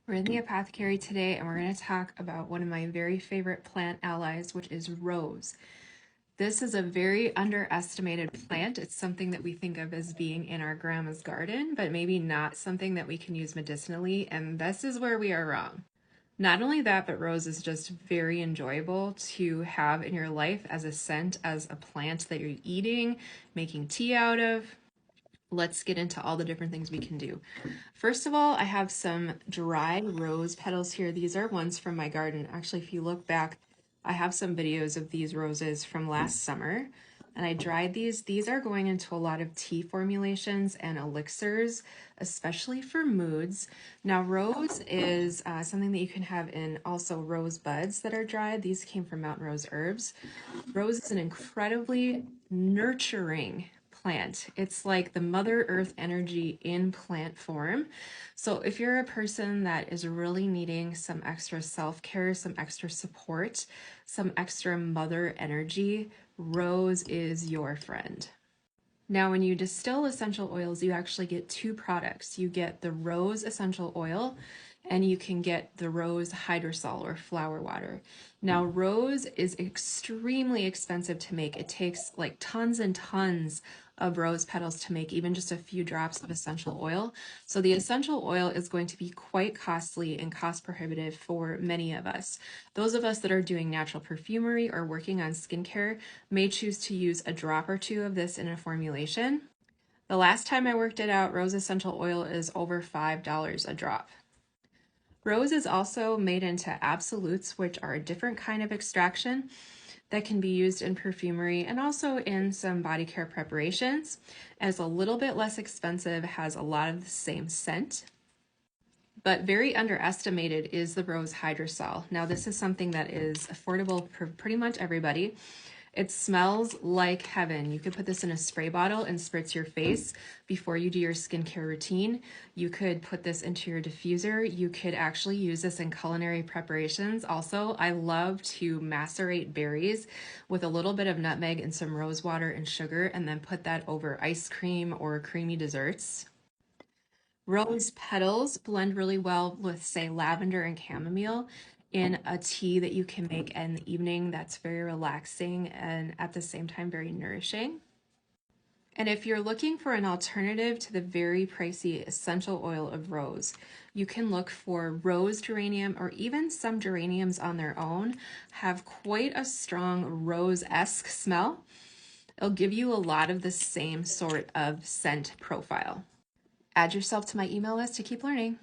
We're in the apothecary today and we're going to talk about one of my very favorite plant allies, which is rose. This is a very underestimated plant. It's something that we think of as being in our grandma's garden, but maybe not something that we can use medicinally, and this is where we are wrong. Not only that, but rose is just very enjoyable to have in your life as a scent, as a plant that you're eating, making tea out of. Let's get into all the different things we can do. First of all, I have some dried rose petals here. These are ones from my garden. Actually, if you look back, I have some videos of these roses from last summer, and I dried these. These are going into a lot of tea formulations and elixirs, especially for moods. Now, rose is something that you can have in also rose buds that are dried. These came from Mountain Rose Herbs. Rose is an incredibly nurturing plant. It's like the Mother Earth energy in plant form. So if you're a person that is really needing some extra self-care, some extra support, some extra mother energy, rose is your friend. Now, when you distill essential oils, you actually get two products. You get the rose essential oil, and you can get the rose hydrosol or flower water. Now, rose is extremely expensive to make. It takes like tons and tons of rose petals to make even just a few drops of essential oil. So the essential oil is going to be quite costly and cost prohibitive for many of us. Those of us that are doing natural perfumery or working on skincare may choose to use a drop or two of this in a formulation. The last time I worked it out, rose essential oil is over $5 a drop. Rose is also made into absolutes, which are a different kind of extraction that can be used in perfumery and also in some body care preparations. It's a little bit less expensive, has a lot of the same scent, but very underestimated is the rose hydrosol. Now, this is something that is affordable for pretty much everybody. It smells like heaven. You could put this in a spray bottle and spritz your face before you do your skincare routine. You could put this into your diffuser. You could actually use this in culinary preparations. Also, I love to macerate berries with a little bit of nutmeg and some rose water and sugar, and then put that over ice cream or creamy desserts. Rose petals blend really well with, say, lavender and chamomile in a tea that you can make in the evening that's very relaxing and at the same time very nourishing. And if you're looking for an alternative to the very pricey essential oil of rose, you can look for rose geranium, or even some geraniums on their own have quite a strong rose-esque smell. It'll give you a lot of the same sort of scent profile. Add yourself to my email list to keep learning.